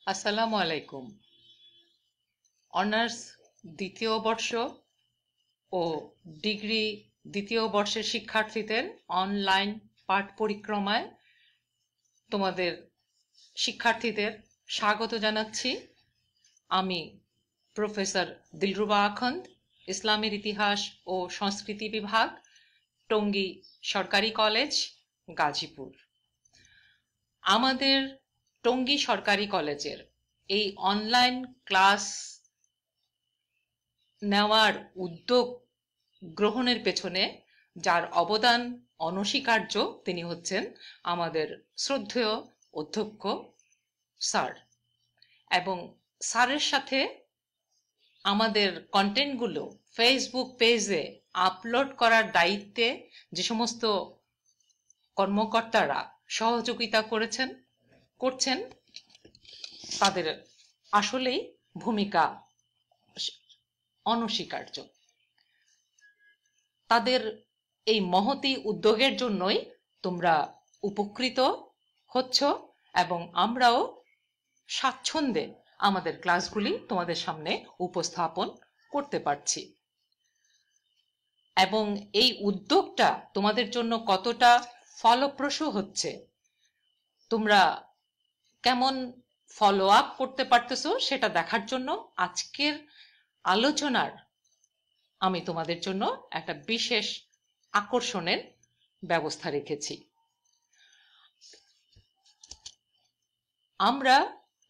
আসসালামু আলাইকুম। অনার্স দ্বিতীয় বর্ষ ও ডিগ্রি দ্বিতীয় বর্ষের শিক্ষার্থীদের অনলাইন পাঠ পরিক্রমায় তোমাদের শিক্ষার্থীদের স্বাগত জানাচ্ছি। আমি প্রফেসর দিলরুবা আখন্দ, ইসলামের ইতিহাস ও সংস্কৃতি বিভাগ, টঙ্গী সরকারি কলেজ, গাজীপুর। আমাদের টঙ্গী সরকারি কলেজের এই অনলাইন ক্লাস নেওয়ার উদ্যোগ গ্রহণের পেছনে যার অবদান অনস্বীকার্য তিনি হচ্ছেন আমাদের শ্রদ্ধেয় অধ্যক্ষ স্যার। এবং স্যারের সাথে আমাদের কন্টেন্টগুলো ফেসবুক পেজে আপলোড করার দায়িত্বে যে সমস্ত কর্মকর্তারা সহযোগিতা করছেন তাদের আসলেই ভূমিকা অনস্বীকার্য। তাদের এই মহতী উদ্যোগের জন্যই তোমরা উপকৃত হচ্ছ এবং আমরাও স্বাচ্ছন্দ্যে আমাদের ক্লাসগুলি তোমাদের সামনে উপস্থাপন করতে পারছি। এবং এই উদ্যোগটা তোমাদের জন্য কতটা ফলপ্রসূ হচ্ছে, তোমরা কেমন ফলো আপ করতে পারতেছো সেটা দেখার জন্য আজকের আলোচনার আমি তোমাদের জন্য একটা বিশেষ আকর্ষণের ব্যবস্থা রেখেছি। আমরা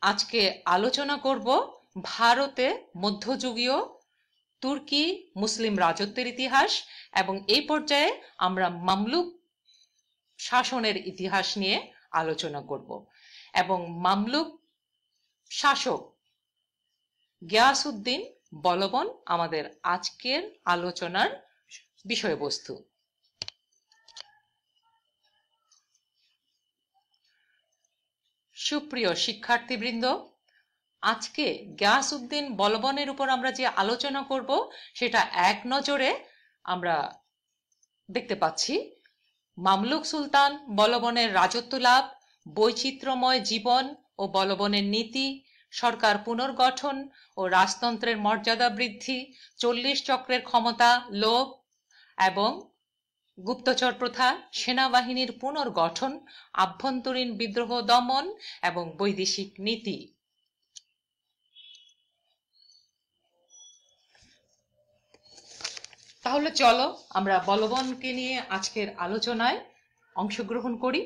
আজকে আলোচনা করব ভারতে মধ্যযুগীয় তুর্কি মুসলিম রাজত্বের ইতিহাস, এবং এই পর্যায়ে আমরা মামলুক শাসনের ইতিহাস নিয়ে আলোচনা করব। এবং মামলুক শাসক গিয়াসউদ্দিন বলবন আমাদের আজকের আলোচনার বিষয়বস্তু। সুপ্রিয় শিক্ষার্থীবৃন্দ, আজকে গিয়াসউদ্দিন বলবনের উপর আমরা যে আলোচনা করব সেটা এক নজরে আমরা দেখতে পাচ্ছি মামলুক সুলতান বলবনের রাজত্ব লাভ, বৈচিত্র্যময় জীবন ও বলবনের নীতি, সরকার পুনর্গঠন ও রাজতন্ত্রের মর্যাদা বৃদ্ধি, 40 চক্রের ক্ষমতা লোভ এবং গুপ্তচর প্রথা, সেনাবাহিনীর পুনর্গঠন, আভ্যন্তরীণ বিদ্রোহ দমন এবং বৈদেশিক নীতি। তাহলে চলো আমরা বলবনকে নিয়ে আজকের আলোচনায় অংশগ্রহণ করি।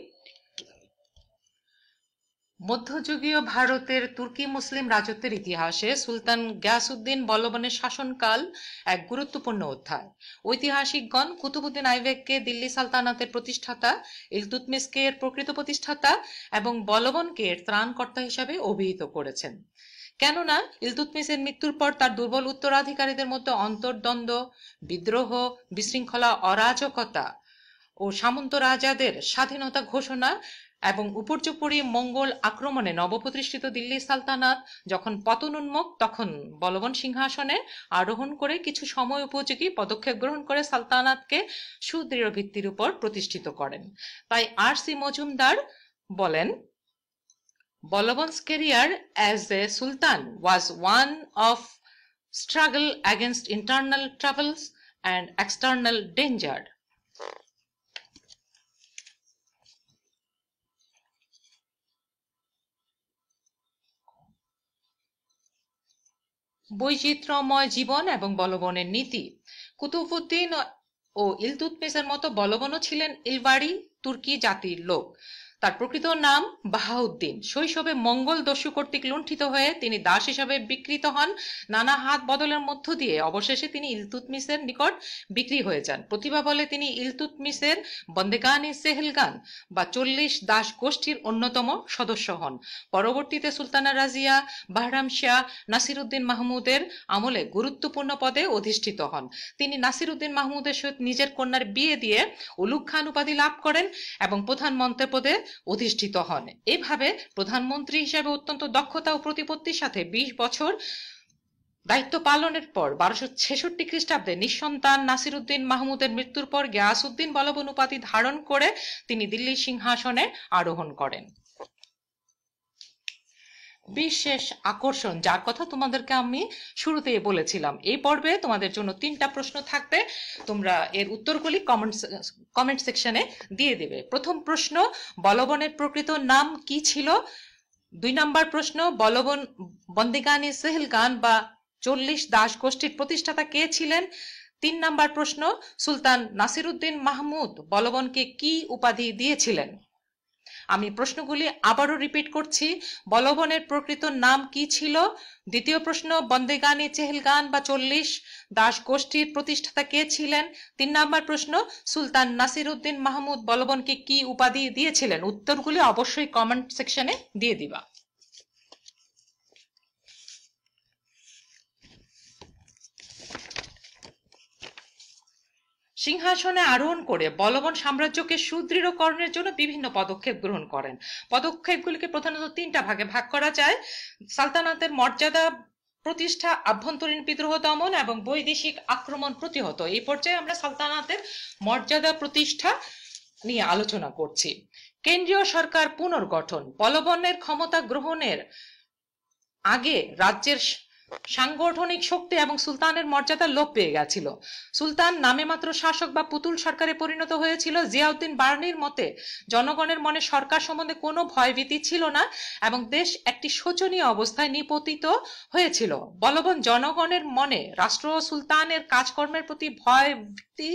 মধ্যযুগীয় ভারতের তুর্কি মুসলিম রাজত্বের ইতিহাসে সুলতান গিয়াসউদ্দিন বলবনের শাসনকাল এক গুরুত্বপূর্ণ অধ্যায়। ঐতিহাসিকগণ কুতুবউদ্দিন আইবেককে দিল্লি সালতানাতের প্রতিষ্ঠাতা, ইলতুৎমিশকে এর প্রকৃত প্রতিষ্ঠাতা এবং বলবনকে এর ত্রাণকর্তা হিসাবে অভিহিত করেছেন। কেননা ইলতুৎমিশের মৃত্যুর পর তার দুর্বল উত্তরাধিকারীদের মধ্যে অন্তর্দ্বন্দ্ব, বিদ্রোহ, বিশৃঙ্খলা, অরাজকতা ও সামন্ত রাজাদের স্বাধীনতা ঘোষণা এবং উপর্যুপরি মঙ্গল আক্রমণে নবপ্রতিষ্ঠিত দিল্লি সালতানাত যখন পতনোন্মুখ, তখন বলবন সিংহাসনে আরোহণ করে কিছু সময় উপযোগী পদক্ষেপ গ্রহণ করে সালতানাতকে সুদৃঢ় ভিত্তির উপর প্রতিষ্ঠিত করেন। তাই আর.সি. মজুমদার বলেন, Bolobon's career as a sultan was one of struggle against internal troubles and external danger. বৈচিত্র্যময় জীবন এবং বলবনের নীতি। কুতুবউদ্দিন ও ইলতুৎমিশের মতো বলবনও ছিলেন ইলবাড়ি তুর্কি জাতির লোক। তার প্রকৃত নাম বাহাউদ্দিন। শৈশবে মঙ্গল দস্যু কর্তৃক লুণ্ঠিত হয়ে তিনি দাস হিসাবে বিকৃত হন। নানা হাত বদলের মধ্য দিয়ে অবশেষে তিনি ইলতুৎমিশের নিকট বিক্রি হয়ে যান। প্রতিভা বলে তিনি ইলতুৎমিশের বন্দেগান-ই সেহেলগান বা 40 দাস গোষ্ঠীর অন্যতম সদস্য হন। পরবর্তীতে সুলতানা রাজিয়া, বাহরাম শাহ, নাসিরউদ্দিন মাহমুদের আমলে গুরুত্বপূর্ণ পদে অধিষ্ঠিত হন। তিনি নাসিরউদ্দিন মাহমুদের সহিত নিজের কন্যার বিয়ে দিয়ে উলুগ খান উপাধি লাভ করেন এবং প্রধানমন্ত্রী পদে অধিষ্ঠিত হন। এভাবে প্রধানমন্ত্রী হিসেবে অত্যন্ত দক্ষতা ও প্রতিপত্তির সাথে 20 বছর দায়িত্ব পালনের পর 1266 খ্রিস্টাব্দে নিঃসন্তান নাসিরউদ্দিন মাহমুদের মৃত্যুর পর গিয়াসউদ্দিন বলবন উপাধি ধারণ করে তিনি দিল্লির সিংহাসনে আরোহণ করেন। বিশেষ আকর্ষণ, যার কথা তোমাদেরকে আমি শুরুতেই বলেছিলাম। এই পর্বে তোমাদের জন্য 3টা প্রশ্ন থাকবে, তোমরা এর উত্তরগুলি কমেন্ট সেকশনে দিয়ে দেবে। প্রথম প্রশ্ন, বলবনের প্রকৃত নাম কি ছিল? 2 নম্বর প্রশ্ন, বলবন বন্দিগানি সেহেলগান বা 40 দাস গোষ্ঠীর প্রতিষ্ঠাতা কে ছিলেন? 3 নম্বর প্রশ্ন, সুলতান নাসিরউদ্দিন মাহমুদ বলবনকে কি উপাধি দিয়েছিলেন? আমি প্রশ্নগুলি আবারও রিপিট করছি। বলবনের প্রকৃত নাম কি ছিল? দ্বিতীয় প্রশ্ন, বন্দেগানি চেহেলগান বা 40 দাস গোষ্ঠীর প্রতিষ্ঠাতা কে ছিলেন? 3 নম্বর প্রশ্ন, সুলতান নাসিরউদ্দিন মাহমুদ বলবনকে কি উপাধি দিয়েছিলেন? উত্তরগুলি অবশ্যই কমেন্ট সেকশনে দিয়ে দিবা। সিংহাসনে আরোহণ করে বলবন সাম্রাজ্যকে সুদৃঢ়করণের জন্য বিভিন্ন পদক্ষেপ গ্রহণ করেন। পদক্ষেপগুলিকে প্রধানত 3টা ভাগে ভাগ করা যায়: সালতানাতের মর্যাদা প্রতিষ্ঠা, আভ্যন্তরীণ বিদ্রোহ দমন এবং বৈদেশিক আক্রমণ প্রতিহত। এই পর্যায়ে আমরা সালতানাতের মর্যাদা প্রতিষ্ঠা নিয়ে আলোচনা করছি। কেন্দ্রীয় সরকার পুনর্গঠন। বলবনের ক্ষমতা গ্রহণের আগে রাজ্যের সাংগঠনিক শক্তি এবং সুলতানের মর্যাদা লোপ পেয়ে গেছিল। সুলতান নামে মাত্র শাসক বা পুতুল সরকারে পরিণত হয়েছিল। জিয়াউদ্দিন বার্নির মতে জনগণের মনে সরকার সম্বন্ধে কোনো ভয়ভীতি ছিল না এবং দেশ একটি শোচনীয় অবস্থায় নিপতিত হয়েছিল। বলবন জনগণের মনে রাষ্ট্র ও সুলতানের কাজকর্মের প্রতি ভয়, ভীতি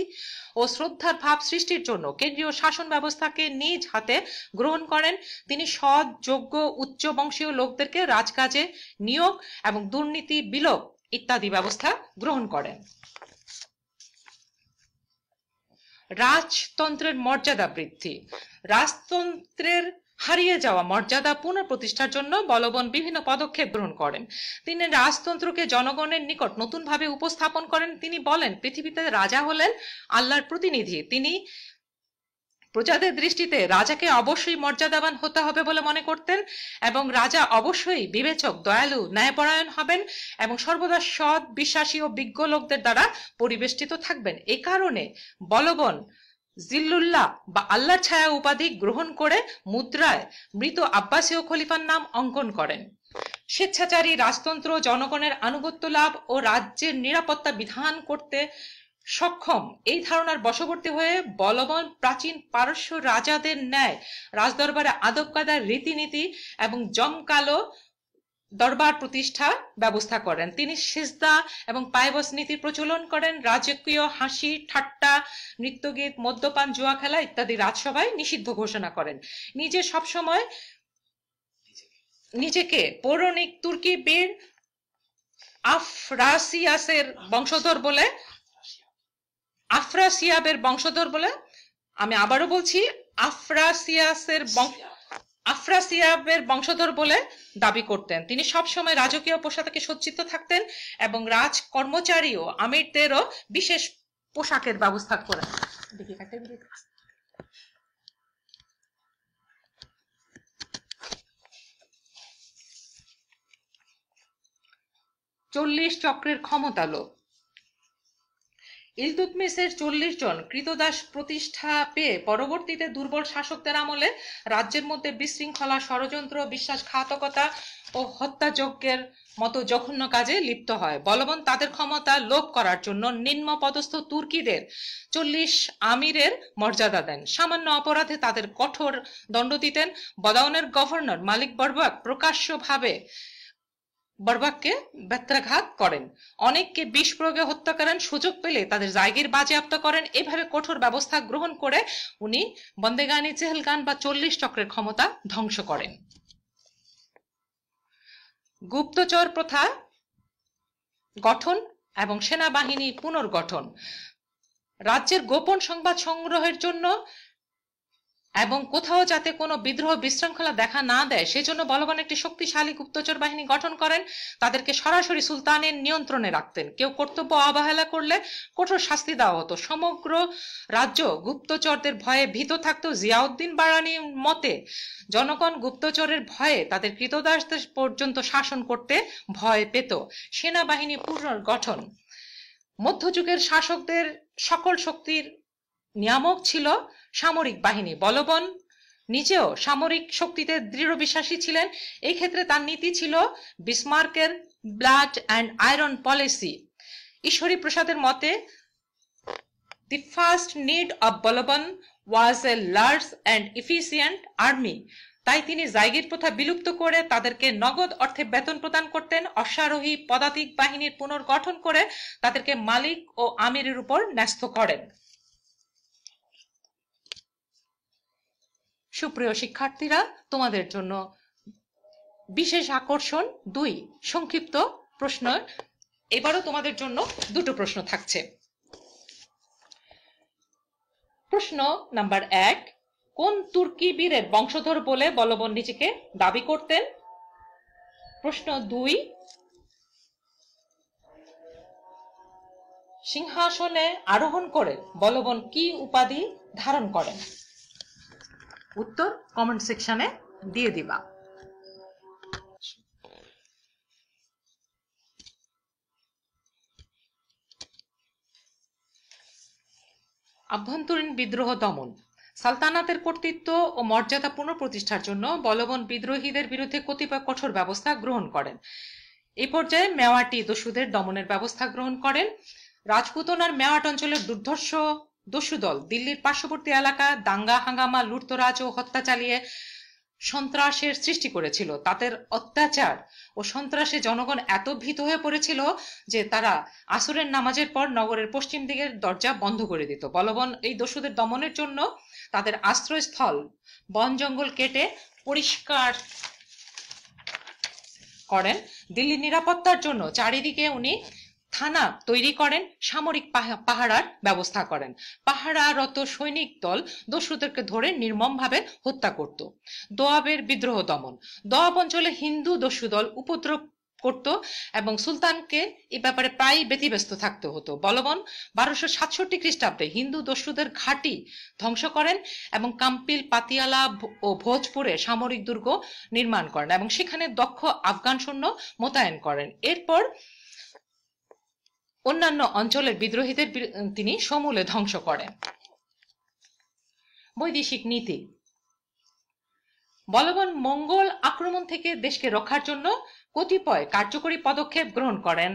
ও শ্রদ্ধার ভাব সৃষ্টির জন্য কেন্দ্রীয় শাসন ব্যবস্থাকে নিজ হাতে গ্রহণ করেন। তিনি সৎ, যোগ্য, উচ্চ বংশীয় লোকদেরকে রাজকাজে নিয়োগ এবং দুর্নীতি বিলোপ ইত্যাদি ব্যবস্থা গ্রহণ করেন। রাজতন্ত্রের মর্যাদা বৃদ্ধি। রাজতন্ত্রের হারিয়ে যাওয়া মর্যাদা পুনঃপ্রতিষ্ঠার জন্য বলবন বিভিন্ন পদক্ষেপ গ্রহণ করেন। তিনি রাজতন্ত্রকে জনগণের নিকট নতুনভাবে উপস্থাপন করেন। তিনি বলেন, পৃথিবীতে রাজা হলেন আল্লাহর প্রতিনিধি। তিনি প্রজাদের দৃষ্টিতে রাজাকে অবশ্যই মর্যাদাবান হতে হবে বলে মনে করতেন এবং রাজা অবশ্যই বিবেচক, দয়ালু, ন্যায়পরায়ণ হবেন এবং সর্বদা সৎ, বিশ্বাসী ও বিজ্ঞ লোকদের দ্বারা পরিবেষ্টিত থাকবেন। এই কারণে বলবন জিল্লুল্লাহ বা আল্লাহর ছায়া উপাধি গ্রহণ করে মুদ্রায় মৃত আব্বাসীয় খলিফার নাম অঙ্কন করেন। স্বেচ্ছাচারী রাজতন্ত্র, জনগণের আনুগত্য লাভ ও রাজ্যের নিরাপত্তা বিধান করতে সক্ষম, এই ধারণার বশবর্তী হয়ে বলবন প্রাচীন পারস্য রাজাদের ন্যায় রাজদরবারে আদব কায়দার, রীতিনীতি এবং জমকালো দরবার প্রতিষ্ঠা ব্যবস্থা করেন। তিনি সিজদা এবং পায়বস নীতির প্রচলন করেন। রাজকীয় হাসি, ঠাট্টা, নৃত্যগীত, মদ্যপান, জুয়া খেলা ইত্যাদি রাজসভায় নিষিদ্ধ ঘোষণা করেন। সবসময় নিজেকে পৌরাণিক তুর্কি বীর আফরাসিয়াবের বংশধর বলে আমি আবারও বলছি, আফরাসিয়াবের বংশধর বলে দাবি করতেন। তিনি সবসময় রাজকীয় পোশাকে সজ্জিত থাকতেন এবং রাজ কর্মচারী ও আমিরদেরও বিশেষ পোশাকের ব্যবস্থা করেন। 40 চক্রের ক্ষমতা লোপ। ইলতুৎমিশের 40 জন কৃতদাস প্রতিষ্ঠা পেয়ে পরবর্তীতে দুর্বল শাসকদের আমলে রাজ্যের মধ্যে বিশৃঙ্খলা, ষড়যন্ত্র, বিশ্বাসঘাতকতা ও হত্যাযজ্ঞের মতো জঘন্য কাজে লিপ্ত হয়। বলবন তাদের ক্ষমতা লোপ করার জন্য নিম্ন পদস্থ তুর্কিদের 40 আমিরের মর্যাদা দেন। সামান্য অপরাধে তাদের কঠোর দণ্ড দিতেন। বদাউনের গভর্নর মালিক বরবাক প্রকাশ্যভাবে বরবাককে ব্যত্রাঘাত করেন। অনেককে বিষ প্রয়োগে হত্যা করেন। সুযোগ পেলে তাদের জায়গির বাজেয়াপ্ত করেন। এভাবে কঠোর ব্যবস্থা গ্রহণ করে উনি বন্দেগানি চেহেলগান বা 40 চক্রের ক্ষমতা ধ্বংস করেন। গুপ্তচর প্রথা গঠন এবং সেনাবাহিনী পুনর্গঠন। রাজ্যের গোপন সংবাদ সংগ্রহের জন্য এবং কোথাও যাতে কোনো বিদ্রোহ, বিশৃঙ্খলা দেখা না দেয় সেজন্য বলবন একটি শক্তিশালী গুপ্তচর বাহিনী গঠন করেন। তাদেরকে সরাসরি সুলতানের নিয়ন্ত্রণে রাখতেন। কেউ কর্তব্য অবহেলা করলে কঠোর শাস্তি দেওয়া হতো। সমগ্র রাজ্য গুপ্তচরদের ভয়ে ভীত থাকত। জিয়াউদ্দিন বারানির মতে জনগণ গুপ্তচরের ভয়ে তাদের কৃতদাসদের পর্যন্ত শাসন করতে ভয় পেত। সেনাবাহিনী পুনর্গঠন। মধ্যযুগের শাসকদের সকল শক্তির নিয়ামক ছিল সামরিক বাহিনী। বলবন নিজেও সামরিক শক্তিতে দৃঢ় বিশ্বাসী ছিলেন। এই ক্ষেত্রে তার নীতি ছিল বিসমার্কের ব্লাড অ্যান্ড আয়রন পলিসি। ঈশ্বরী প্রসাদের মতে the first need of Balban was a large and efficient army। তাই তিনি জায়গির প্রথা বিলুপ্ত করে তাদেরকে নগদ অর্থে বেতন প্রদান করতেন, অশ্বারোহী পদাতিক বাহিনীর পুনর্গঠন করে তাদেরকে মালিক ও আমিরের উপর ন্যস্ত করেন। সুপ্রিয় শিক্ষার্থীরা, তোমাদের জন্য বিশেষ আকর্ষণ 2 সংক্ষিপ্ত প্রশ্ন। এবারও তোমাদের জন্য 2টো প্রশ্ন থাকছে। প্রশ্ন নাম্বার 1, কোন তুর্কি বীরের বংশধর বলে বলবন নিজেকে দাবি করতেন? প্রশ্ন 2, সিংহাসনে আরোহণ করে বলবন কি উপাধি ধারণ করেন? উত্তর কমেন্ট সেকশনে দিয়ে দিবা। আভ্যন্তরীণ বিদ্রোহ দমন। সালতানাতের কর্তৃত্ব ও মর্যাদা পুনঃপ্রতিষ্ঠার জন্য বলবন বিদ্রোহীদের বিরুদ্ধে কতিপয় কঠোর ব্যবস্থা গ্রহণ করেন। এই পর্যায়ে মেওয়াটি দস্যুদের দমনের ব্যবস্থা গ্রহণ করেন। রাজপুতনার মেওয়াট অঞ্চলের দুর্ধর্ষ দস্যু দল দিল্লির পার্শ্ববর্তী এলাকা দাঙ্গা হাঙ্গামা লুটতরাজ ও হত্যা চালিয়ে সন্ত্রাসের সৃষ্টি করেছিল। তাদের অত্যাচার ও সন্ত্রাসে জনগণ এত ভীত হয়ে পড়েছিল যে তারা আসরের নামাজের পর নগরের পশ্চিম দিকের দরজা বন্ধ করে দিত। বলবন এই দস্যুদের দমনের জন্য তাদের আশ্রয়স্থল বন জঙ্গল কেটে পরিষ্কার করেন। দিল্লির নিরাপত্তার জন্য চারিদিকে উনি থানা তৈরি করেন, সামরিক পাহারার ব্যবস্থা করেন। পাহারারত সৈনিক দল দস্যুদেরকে ধরে নির্মমভাবে হত্যা করত। দোয়াবের বিদ্রোহ দমন। দোয়াব অঞ্চলে হিন্দু দস্যু দল উপদ্রব করত এবং সুলতানকে এ ব্যাপারে প্রায় ব্যতিব্যস্ত থাকতে হতো। বলবন 1267 খ্রিস্টাব্দে হিন্দু দস্যুদের ঘাঁটি ধ্বংস করেন এবং কাম্পিল, পাতিয়ালা ও ভোজপুরে সামরিক দুর্গ নির্মাণ করেন এবং সেখানে দক্ষ আফগান সৈন্য মোতায়েন করেন। এরপর অন্যান্য অঞ্চলের বিদ্রোহীদের তিনি সমূলে ধ্বংস করেন। বৈদেশিক নীতি। বলবন মঙ্গল আক্রমণ থেকে দেশকে রক্ষার জন্য কতিপয় কার্যকরী পদক্ষেপ গ্রহণ করেন।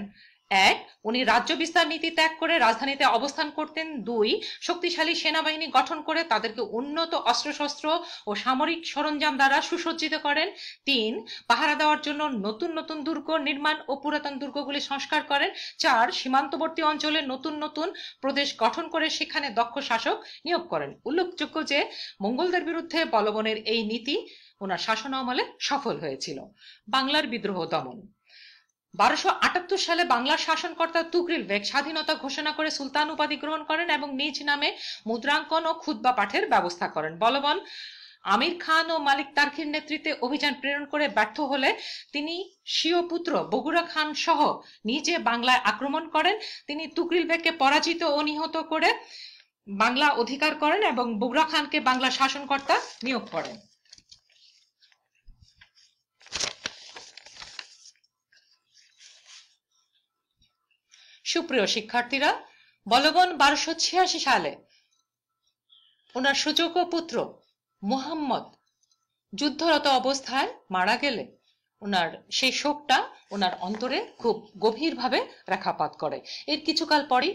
1, উনি রাজ্য বিস্তার নীতি ত্যাগ করে রাজধানীতে অবস্থান করতেন। 2, শক্তিশালী সেনাবাহিনী গঠন করে তাদেরকে উন্নত অস্ত্রশস্ত্র ও সামরিক সরঞ্জাম দ্বারা সুসজ্জিত করেন। 3, পাহারা দেওয়ার জন্য নতুন নতুন দুর্গ নির্মাণ ও পুরাতন দুর্গগুলি সংস্কার করেন। 4, সীমান্তবর্তী অঞ্চলে নতুন নতুন প্রদেশ গঠন করে সেখানে দক্ষ শাসক নিয়োগ করেন। উল্লেখযোগ্য যে মঙ্গলদের বিরুদ্ধে বলবনের এই নীতি ওনার শাসন আমলে সফল হয়েছিল। বাংলার বিদ্রোহ দমন। 1278 সালে বাংলার শাসনকর্তা তুগরিল বেগ স্বাধীনতা ঘোষণা করে সুলতান উপাধি গ্রহণ করেন এবং নিজ নামে মুদ্রাঙ্কন ও খুতবা পাঠের ব্যবস্থা করেন। বলবন আমির খান ও মালিক তার্কির নেতৃত্বে অভিযান প্রেরণ করে ব্যর্থ হলে তিনি স্বীয় পুত্র বগুড়া খান সহ নিজে বাংলায় আক্রমণ করেন। তিনি তুগরিল বেগকে পরাজিত ও নিহত করে বাংলা অধিকার করেন এবং বগুড়া খানকে বাংলা শাসনকর্তা নিয়োগ করেন। সুপ্রিয় শিক্ষার্থীরা, বলবন 1286 সালে ওনার সুযোগ্য পুত্র মুহাম্মদ যুদ্ধরত অবস্থায় মারা গেলে ওনার সেই শোকটা ওনার অন্তরে খুব গভীরভাবে রেখাপাত করে। এর কিছুকাল পরই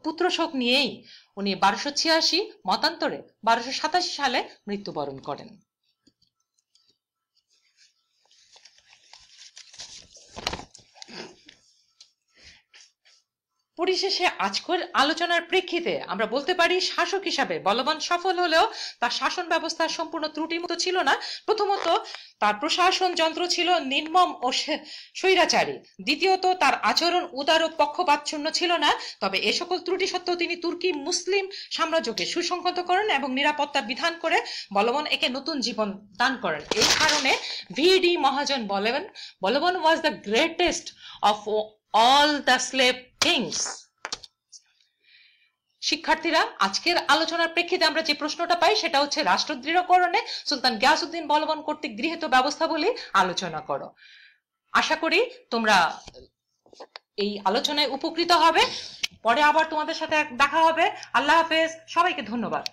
পুত্র শোক নিয়েই উনি 1286 মতান্তরে 1287 সালে মৃত্যুবরণ করেন। পরিশেষে আজকের আলোচনার প্রেক্ষিতে আমরা বলতে পারি শাসক হিসাবে বলবন সফল হলেও তার শাসন ব্যবস্থা সম্পূর্ণ ত্রুটিমুক্ত ছিল না। প্রথমত, তার প্রশাসন যন্ত্র ছিল নির্মম ও স্বৈরাচারী। দ্বিতীয়ত, তার আচরণ উদার ও পক্ষপাতশূন্য ছিল না। তবে এ সকল ত্রুটি সত্ত্বেও তিনি তুর্কি মুসলিম সাম্রাজ্যকে সুসংহত করেন এবং নিরাপত্তা বিধান করে বলবন একে নতুন জীবন দান করেন। এই কারণে ভিডি মহাজন বলেন, Balban was the greatest of all the slave things। শিক্ষার্থীরা, আজকের আলোচনার প্রেক্ষিতে আমরা যে প্রশ্নটা পাই সেটা হচ্ছে রাষ্ট্র দৃঢ়করণে সুলতান গিয়াসউদ্দিন বলবন কর্তৃক গৃহীত ব্যবস্থাবলী আলোচনা করো। আশা করি তোমরা এই আলোচনায় উপকৃত হবে। পরে আবার তোমাদের সাথে দেখা হবে। আল্লাহ হাফেজ, সবাইকে ধন্যবাদ।